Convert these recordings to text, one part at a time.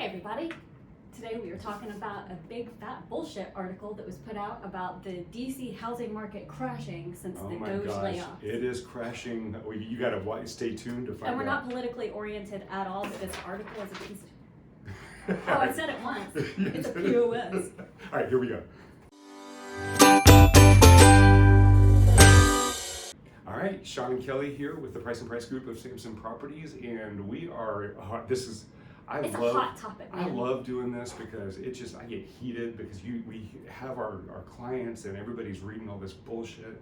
Hey everybody, today we are talking about a big fat bullshit article that was put out about the DC housing market crashing since the DOGE layoffs. It is crashing. You gotta stay tuned to find out. And we're not politically oriented at all, but this article is a piece of... Oh, I said it once. It's a POS. All right, here we go. All right, Sean and Kelly here with the Price and Price Group of Sampson Properties, and we are, It's a hot topic, man. I love doing this because I get heated because we have our clients and everybody's reading all this bullshit,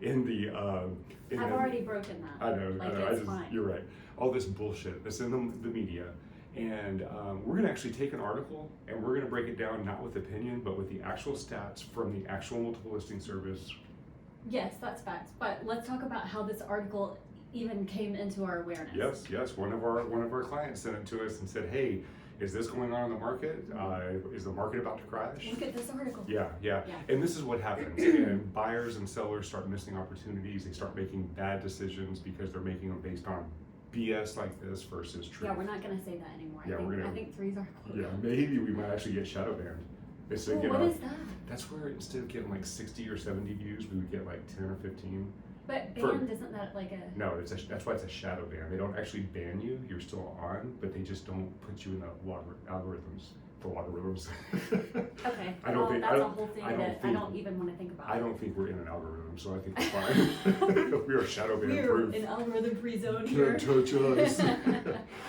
in the... I've already broken that. I know, it's fine. You're right. All this bullshit that's in the media. And we're going to actually take an article and we're going to break it down not with opinion, but with the actual stats from the actual multiple listing service. Yes, that's facts. But let's talk about how this article even came into our awareness. Yes. One of our clients sent it to us and said, "Hey, is this going on in the market? Is the market about to crash?" Look at this article. Yeah. And this is what happens. And buyers and sellers start missing opportunities. They start making bad decisions because they're making them based on BS like this versus truth. Yeah, we're not going to say that anymore. Yeah, I think three's our quote. Yeah, maybe we might actually get shadow banned. What is that? That's where instead of getting like 60 or 70 views, we would get like 10 or 15. But banned, isn't that like a... No, that's why it's a shadow ban. They don't actually ban you. You're still on, but they just don't put you in the algorithms. The logarithms. Okay, that's a whole thing that I don't even want to think about. I don't think we're in an algorithm, so I think we're fine. We are shadow ban proof. We're in algorithm-free zone here. Can't touch us.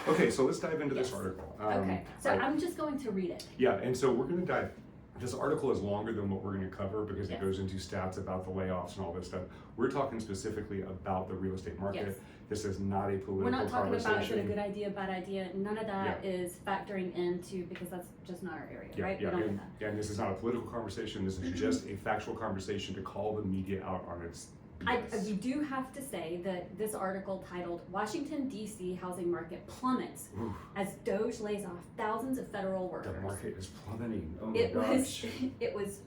Okay, so let's dive into this article. Okay, so I'm just going to read it. Yeah, and so we're going to dive. This article is longer than what we're going to cover because it goes into stats about the layoffs and all this stuff. We're talking specifically about the real estate market. Yes. This is not a political conversation. We're not talking about is it a good idea, bad idea. None of that is factoring into, because that's just not our area, right? Yeah, we don't do that. And this is not a political conversation. This is just a factual conversation to call the media out on its BS. We do have to say that this article titled "Washington, D.C. Housing Market Plummets as DOGE Lays Off Thousands of Federal Workers." The market is plummeting. Oh my gosh. It was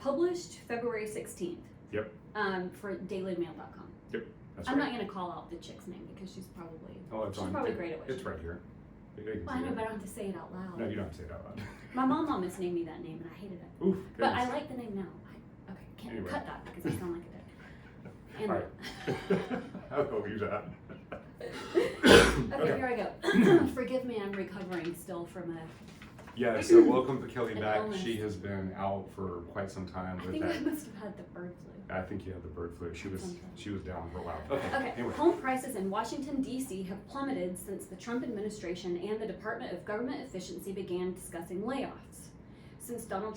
published February 16th. Yep. For dailymail.com. Yep. That's I'm right. not going to call out the chick's name because she's probably great at what It's she right does. here. Well, I know, but I don't have to say it out loud. No, you don't have to say it out loud. My mom almost named me that name and I hated it. Oof, but I like the name now. Can't cut that because I sound like a dick. Anyway. All right. I'll use that. Okay, here I go. Forgive me, I'm recovering still from a... Yeah, so welcome to Kelly back. illness. She has been out for quite some time. I think I must have had the bird flu. I think you had the bird flu. She was down for a while. Okay. Anyway. Home prices in Washington, D.C. have plummeted since the Trump administration and the Department of Government Efficiency began discussing layoffs. Since Donald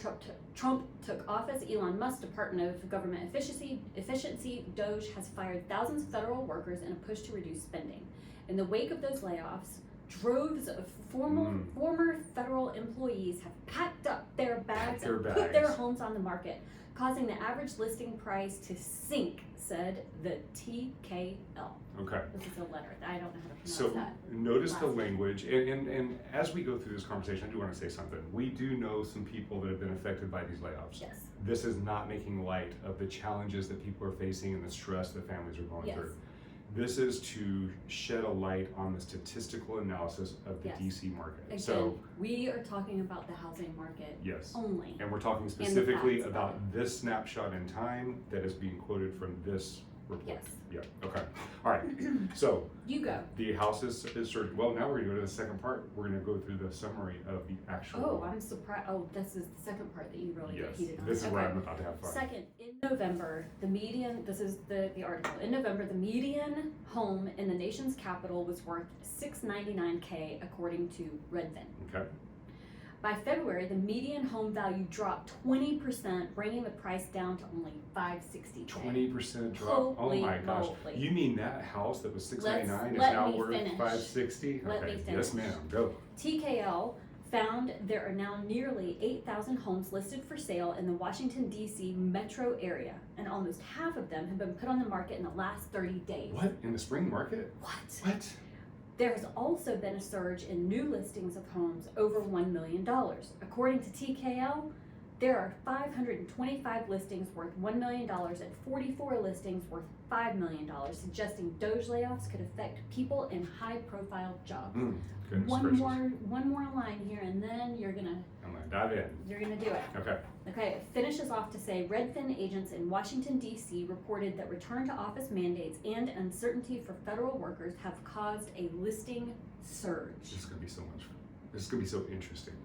Trump took office, Elon Musk's Department of Government Efficiency, DOGE, has fired thousands of federal workers in a push to reduce spending. In the wake of those layoffs, droves of former federal employees have packed up their bags and put their homes on the market, causing the average listing price to sink, said the TKL. Okay. This is a letter. I don't know how to pronounce So that. notice the language, and as we go through this conversation, I do want to say something. We do know some people that have been affected by these layoffs. Yes. This is not making light of the challenges that people are facing and the stress that families are going through. This is to shed a light on the statistical analysis of the DC market. Again, so we are talking about the housing market only. And we're talking specifically about this snapshot in time that is being quoted from this report. Yes. Yeah, okay. All right, so you go. the house is searched. Well, now we're going to go to the second part. We're going to go through the summary of the actual. Oh, I'm surprised. Oh, this is the second part that you really get heated on. This is where I'm about to have fun. Second, in November, the median, this is the article. In November, the median home in the nation's capital was worth $699K according to Redfin. Okay. By February, the median home value dropped 20%, bringing the price down to only $560K. 20% drop. Holy oh my gosh! moly. You mean that house that was $699 is let now me worth finish. $560? Let Okay. me finish. Yes, ma'am. Go. TKL found there are now nearly 8,000 homes listed for sale in the Washington, D.C. metro area, and almost half of them have been put on the market in the last 30 days. What? In the spring market? What? There has also been a surge in new listings of homes over $1 million. According to TKL, There are 525 listings worth $1 million and 44 listings worth $5 million, suggesting DOGE layoffs could affect people in high-profile jobs. One more line here, and then I'm gonna dive in. You're gonna do it. Okay. Okay, it finishes off to say Redfin agents in Washington, D.C. reported that return to office mandates and uncertainty for federal workers have caused a listing surge. This is gonna be so interesting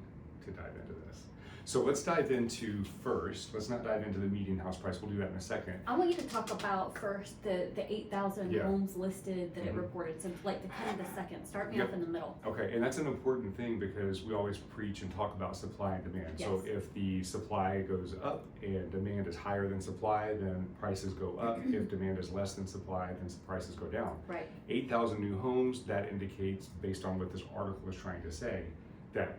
to dive into this. So let's dive into first, let's not dive into the median house price, we'll do that in a second. I want you to talk about first the 8,000 Yeah. homes listed that it reported, so like the kind of the second, start me Yep. off in the middle. Okay, and that's an important thing because we always preach and talk about supply and demand. So Yes. if the supply goes up and demand is higher than supply, then prices go up. If demand is less than supply, then prices go down. Right. 8,000 new homes, that indicates, based on what this article is trying to say, that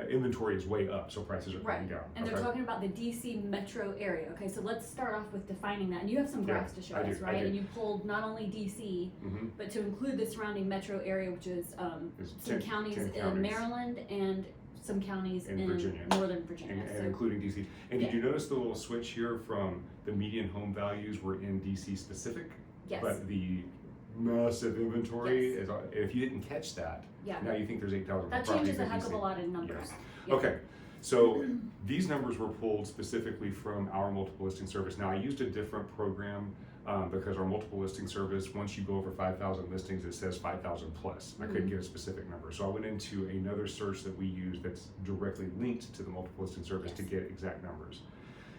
inventory is way up, so prices are coming down. And they're talking about the DC metro area. Okay, so let's start off with defining that. And you have some graphs to show I us, do, right? I do. And you pulled not only DC, but to include the surrounding metro area, which is There's some 10 counties in counties. Maryland and some counties in Virginia. northern Virginia. And including DC. And did you notice the little switch here from the median home values were in DC specific? Yes. But the massive inventory is, if you didn't catch that, now you think there's 8,000 That properties changes a in heck of DC. a lot in numbers. Yes. Yeah. Okay, so these numbers were pulled specifically from our multiple listing service. Now I used a different program because our multiple listing service, once you go over 5,000 listings, it says 5,000 plus. I couldn't get a specific number. So I went into another search that we use that's directly linked to the multiple listing service to get exact numbers.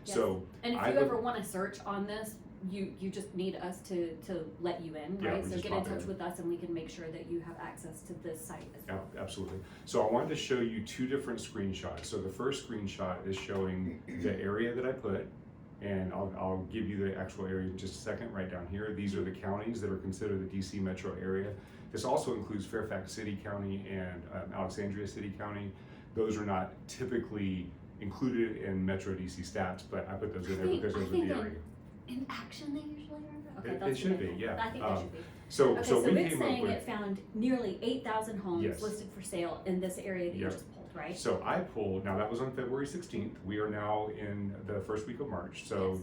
Yes. So and if you ever want to search on this, you just need us to let you in, right? So get in touch with us and we can make sure that you have access to this site as well. Absolutely. So I wanted to show you two different screenshots. So the first screenshot is showing the area that I put, and I'll give you the actual area in just a second, right down here. These are the counties that are considered the DC metro area. This also includes Fairfax City County and Alexandria City County. Those are not typically included in Metro DC stats, but I put those in there because those are the area. In action, they usually are. Okay, It should be, yeah. I think they should be. So we it's came up saying with, it found nearly 8,000 homes Yes. listed for sale in this area that you Yep. just pulled, right? So I pulled, now that was on February 16th. We are now in the first week of March. So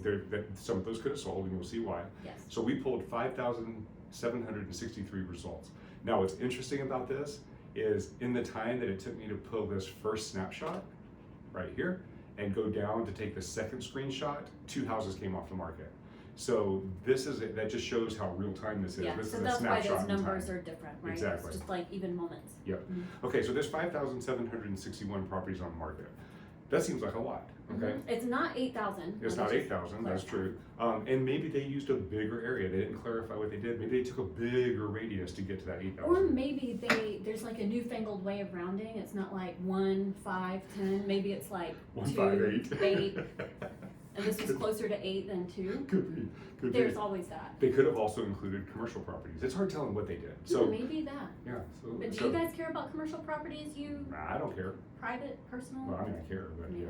some of those could have sold, and you'll see why. Yes. So we pulled 5,763 results. Now what's interesting about this is in the time that it took me to pull this first snapshot right here and go down to take the second screenshot, 2 houses came off the market. So that just shows how real time this is. Yeah, This so is a that's why snapshot those in numbers time. are different, right? Exactly. It's just like even moments. Yep. Okay, so there's 5,761 properties on the market. That seems like a lot, okay? It's not 8,000. It's not 8,000, that's true. And maybe they used a bigger area. They didn't clarify what they did. Maybe they took a bigger radius to get to that 8,000. Or maybe there's like a newfangled way of rounding. It's not like 1, 5, 10. Maybe it's like 1, 2, 5, 8. And this was closer to 8 than 2. Could be. There's always that. They could have also included commercial properties. It's hard telling what they did. So maybe that. yeah. But do you guys care about commercial properties? I don't care. Private, personal? Well, I mean, I care, but Maybe.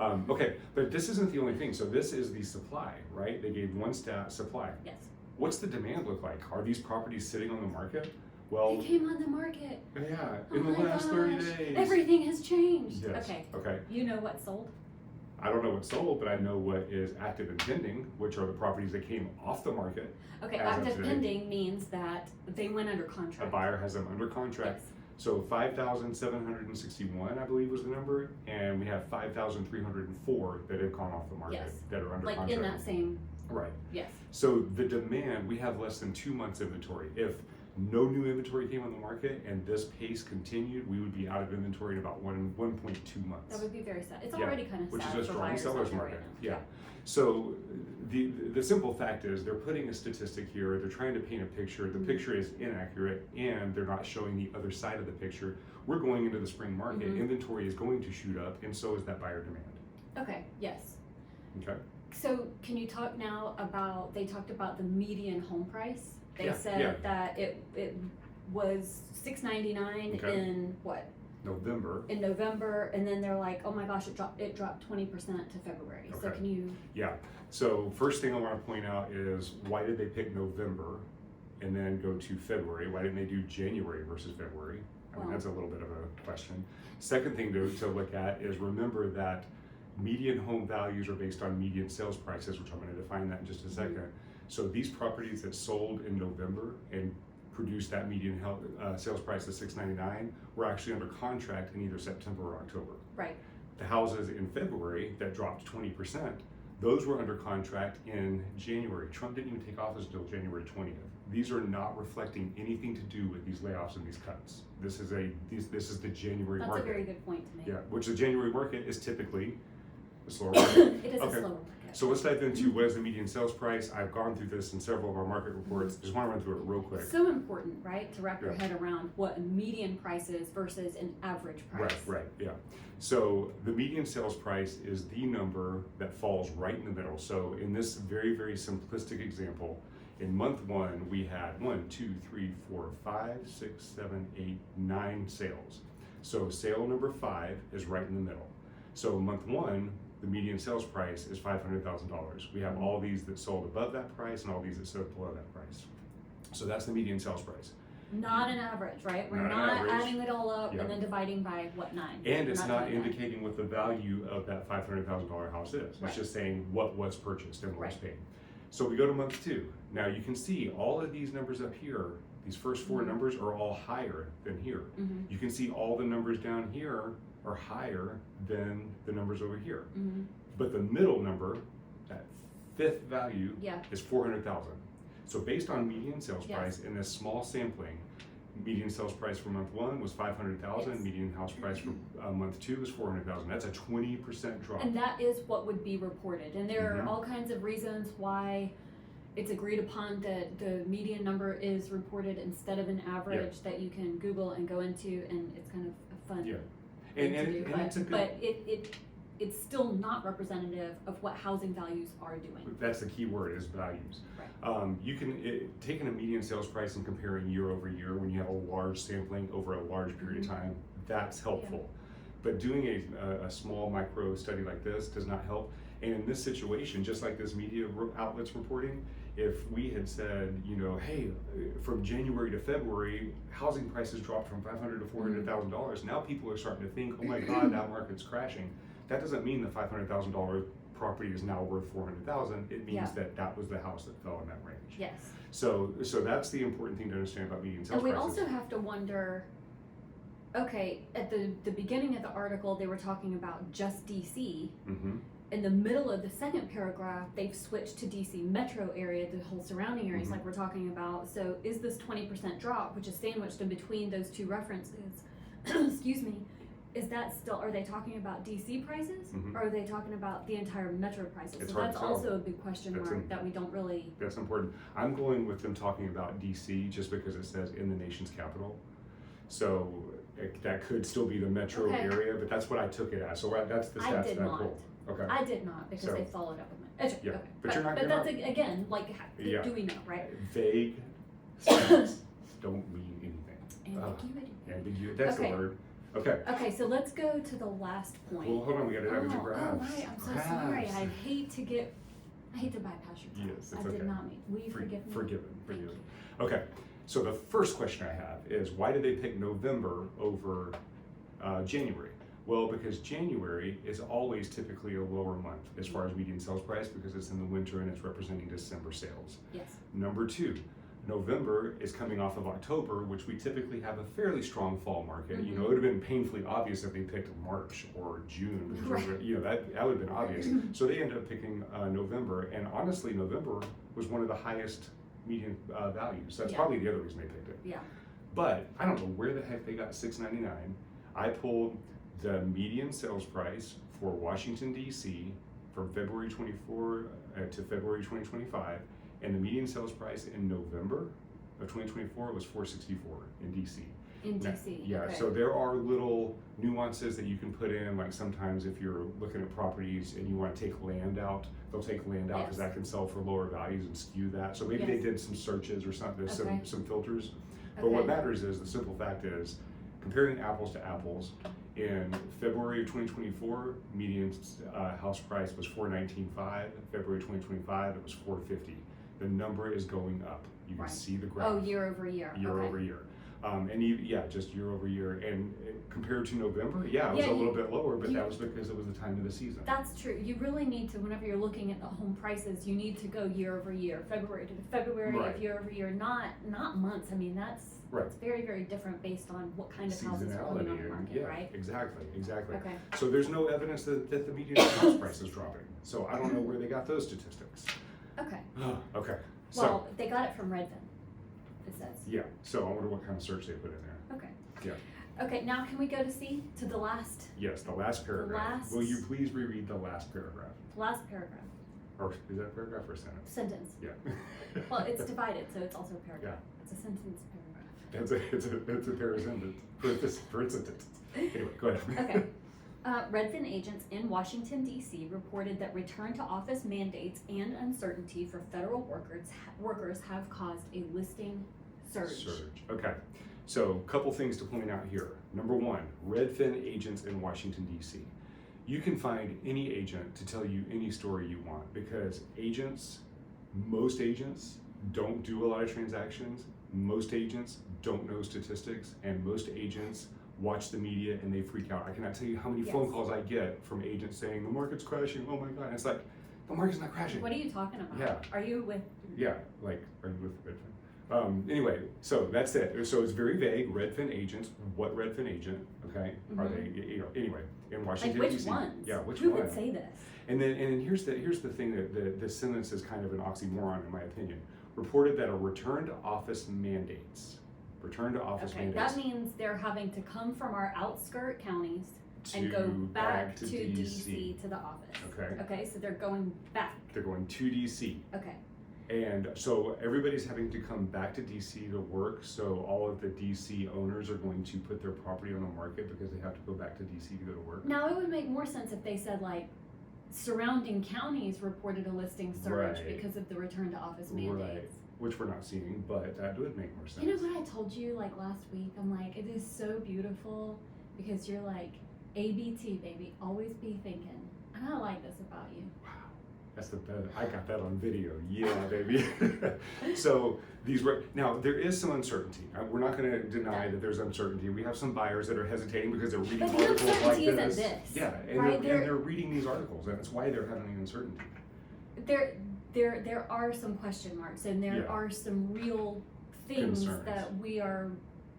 yeah. Okay, but this isn't the only thing. So this is the supply, right? They gave one stat, supply. Yes. What's the demand look like? Are these properties sitting on the market? Well, They came on the market. yeah, Oh in the my last 30 gosh. days. Everything has changed. Yes. Okay. You know what sold? I don't know what's sold, but I know what is active and pending, which are the properties that came off the market. Okay, As of active today. pending means that they went under A contract. buyer has them under contract. Yes. So 5,761, I believe, was the number, and we have 5,304 that have gone off the market Yes. that are under Like contract. in that same, Right. yes. So the demand, we have less than 2 months inventory. If no new inventory came on the market and this pace continued, we would be out of inventory in about 1.2 months. That would be very sad. It's Yeah, already kind of which sad is a for strong buyers out seller's there right market. now. Yeah. So the simple fact is they're putting a statistic here. They're trying to paint a picture. The picture is inaccurate, and they're not showing the other side of the picture. We're going into the spring market. Inventory is going to shoot up, and so is that buyer demand. Okay, yes. Okay. So can you talk now about, they talked about the median home price. They Yeah, said yeah. that it was $699 Okay. in what? November. In November, and then they're like, oh my gosh, it dropped 20% to February. So Okay. can you? Yeah. So first thing I want to point out is why did they pick November and then go to February? Why didn't they do January versus February? I mean, Well- that's a little bit of a question. Second thing to look at is remember that median home values are based on median sales prices, which I'm going to define that in just a second. So these properties that sold in November and produced that median sales price of $699 were actually under contract in either September or October. Right. The houses in February that dropped 20%, those were under contract in January. Trump didn't even take office until January 20th. These are not reflecting anything to do with these layoffs and these cuts. This is the January market. That's a very good point to make. Yeah, which the January market is typically a slower market. It is Okay. a slower market. So let's dive into what is the median sales price. I've gone through this in several of our market reports. Just want to run through it real quick. It's so important, right, to wrap your Yeah. head around what a median price is versus an average price. Right, yeah. So the median sales price is the number that falls right in the middle. So in this very, very simplistic example, in month one, we had 9 sales. So sale number 5 is right in the middle. So month one, the median sales price is $500,000. We have all these that sold above that price and all these that sold below that price. So that's the median sales price. Not an average, right? We're Not an not average. adding it all up Yeah. and then dividing by what, 9? And We're it's not doing that. indicating what the value of that $500,000 house is. It's Right. just saying what was purchased and what was Right. paid. So we go to month 2. Now you can see all of these numbers up here, these first 4 numbers are all higher than here. Mhm. You can see all the numbers down here are higher than the numbers over here. Mhm. But the middle number, that 5th value, Yeah. is 400,000. So based on median sales Yes. price in this small sampling, median sales price for month 1 was 500,000. Yes. Median house price for month 2 is 400,000. That's a 20% drop. And that is what would be reported. And there Mhm. are all kinds of reasons why it's agreed upon that the median number is reported instead of an average that you can Google and go into, and it's kind of a fun Yeah. thing And to do. it's a good, But it's still not representative of what housing values are doing. that's the key word, is values. Right. You can, taking a median sales price and comparing year over year when you have a large sampling over a large period of time, that's helpful. But doing a small micro study like this does not help. And in this situation, just like this media outlets reporting, if we had said, hey, from January to February, housing prices dropped from $500,000 to $400,000. Now people are starting to think, oh my God, that market's crashing. That doesn't mean the $500,000 property is now worth $400,000. It means that was the house that fell in that range. Yes. So that's the important thing to understand about median sales And we prices. also have to wonder, okay, at the beginning of the article, they were talking about just DC. Mm-hmm. In the middle of the second paragraph, they've switched to DC metro area, the whole surrounding areas, like we're talking about. So is this 20% drop, which is sandwiched in between those two references, excuse me, is that still, are they talking about DC prices? Or are they talking about the entire metro prices? It's So hard that's to tell. also a big question mark that we don't really. That's important. I'm going with them talking about DC just because it says in the nation's capital. So that could still be the metro area, but that's what I took it as. So that's the stats that I pulled. Okay. I did not, because they followed up with my. Okay. Yeah, Okay. but you're not- But you're that's not- again, like, Yeah. do we know, right? Vague stats don't mean anything. Ambiguity. Ambiguity. That's Okay. the word. Okay. Okay, so let's go to the last point. Well, hold on. We got to dive into graphs. Oh, right. I'm so sorry. I hate to bypass your time. Yes, it's I okay. did not mean. Will you forgive me? Forgiven. Thank Forgiven. Okay. So the first question I have is, why did they pick November over January? Well, because January is always typically a lower month as far as median sales price, because it's in the winter and it's representing December sales. Yes. Number 2, November is coming off of October, which we typically have a fairly strong fall market. It would have been painfully obvious if they picked March or June. Right. That would have been obvious. So they ended up picking November, and honestly, November was one of the highest median values. That's probably the other reason they picked it. Yeah. But I don't know where the heck they got $699. I pulled the median sales price for Washington, D.C. from February 24 to February 2025, and the median sales price in November of 2024 was $464 in D.C. In Now, DC. yeah, Okay. so there are little nuances that you can put in, like sometimes if you're looking at properties and you want to take land out, they'll take land out because that can sell for lower values and skew that. So maybe they did some searches or something, some filters. But what matters is, the simple fact is, comparing apples to apples, in February of 2024, median house price was $419,500. February 2025, it was $450,000. The number is going up. You can see the graph. Oh, year over year. Year over year. And just year over year. And compared to November, it was a little bit lower, but that was because it was the time of the season. That's true. You really need to, whenever you're looking at the home prices, you need to go year over year, February to February, Right. year over year, not months. I mean, that's very, very different based on what kind of houses are coming on the market, right? Exactly. Okay. So there's no evidence that the median house price is dropping. So I don't know where they got those statistics. Okay. Okay. Well, they got it from Redfin, it says. Yeah, so I wonder what kind of search they put in there. Okay. Yeah. Okay, now can we go to C, to the last? Yes, the last paragraph. Will you please reread the last paragraph? Last paragraph. Or is that a paragraph or a sentence? Sentence. Yeah. Well, it's divided, so it's also a paragraph. It's a sentence paragraph. It's a pair of sentences. For instance. Anyway, go ahead. Okay. Redfin agents in Washington, D.C. reported that return to office mandates and uncertainty for federal workers have caused a listing surge. Okay. So, a couple things to point out here. Number one, Redfin agents in Washington, D.C. You can find any agent to tell you any story you want because most agents don't do a lot of transactions. Most agents don't know statistics, and most agents watch the media and they freak out. I cannot tell you how many phone calls I get from agents saying the market's crashing. Oh my God! And it's like the market's not crashing. What are you talking about? Yeah. Are you with? Yeah, like are you with Redfin? Anyway, so that's it. So it's very vague. Redfin agents. What Redfin agent? Okay, are they? Anyway, in Washington Like which D.C. ones? Yeah, which Who one? would say this? And here's the thing that the sentence is kind of an oxymoron in my opinion. Reported that a return to office mandates. Okay, that means they're having to come from our outskirt counties and go back to DC to the office. Okay, so they're going back. They're going to DC. Okay. And so everybody's having to come back to DC to work. So all of the DC owners are going to put their property on the market because they have to go back to DC to go to work. Now it would make more sense if they said like surrounding counties reported a listing surge because of the return to office mandates. Right. Which we're not seeing, but that would make more sense. You know what I told you like last week? I'm like, it is so beautiful because you're like, ABT baby, always be thinking. And I like this about you. Wow, that's the best. I got that on video. Yeah, baby. So now there is some uncertainty. We're not going to deny that there's uncertainty. We have some buyers that are hesitating because they're reading articles like this. Yeah, and they're reading these articles, and that's why they're having uncertainty. There are some question marks and there are some real things that we are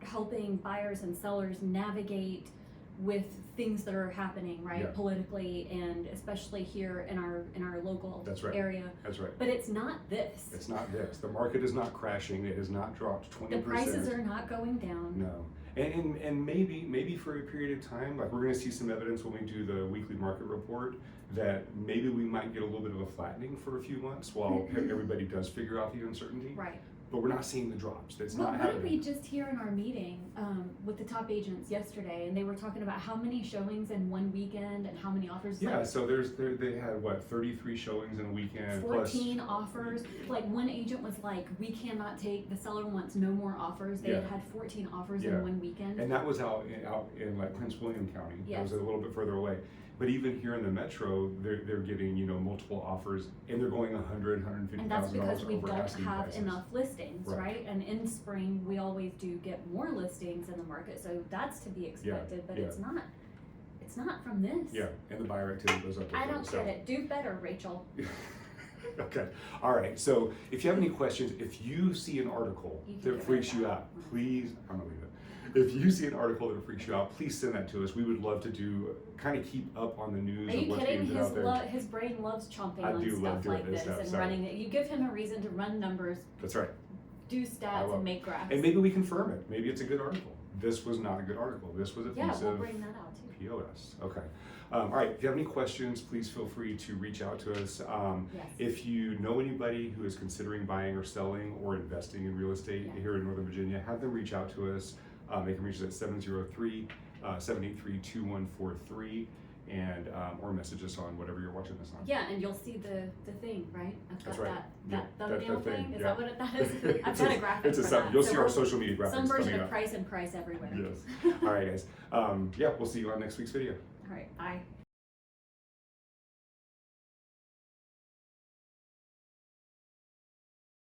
helping buyers and sellers navigate with things that are happening, politically and especially here in our local area. That's right. But it's not this. It's not this. The market is not crashing. It has not dropped 20%. The prices are not going down. No. And maybe for a period of time, like we're going to see some evidence when we do the weekly market report, that maybe we might get a little bit of a flattening for a few months while everybody does figure out the uncertainty. Right. But we're not seeing the drops. That's not happening. What did we just hear in our meeting with the top agents yesterday? And they were talking about how many showings in one weekend and how many offers. Yeah, so they had 33 showings in a weekend. 14 offers. Like one agent was like, we cannot take, the seller wants no more offers. They had 14 offers in one weekend. And that was out in like Prince William County. That was a little bit further away. But even here in the metro, they're getting multiple offers, and they're going $100,000, $150,000 and that's because we don't have prices. enough listings, right? And in spring, we always do get more listings in the market, so that's to be expected. But it's not from this. Yeah, and the buyer activity goes up. I don't get it. Do better, Rachel. Okay. All right. So if you have any questions, if you see an article that freaks you out, please. I'm gonna leave it. If you see an article that freaks you out, please send that to us. We would love to kind of keep up on the news. Are you kidding? His brain loves chomping on stuff like this and running it. You give him a reason to run numbers. That's right. Do stats and make graphs. And maybe we confirm it. Maybe it's a good article. This was not a good article. This was a piece we'll of bring that out too. POS. Okay. All right. If you have any questions, please feel free to reach out to us. If you know anybody who is considering buying or selling or investing in real estate here in Northern Virginia, have them reach out to us. They can reach us at 703-783-2143 and or message us on whatever you're watching this on. Yeah, and you'll see the thing, right? That's right. That thumbnail thing. Is that what that is? I've got a graphic for that. You'll see our social media graphics. Some version coming of up. price and price everywhere. Yes. All right, guys. We'll see you on next week's video. All right. Bye.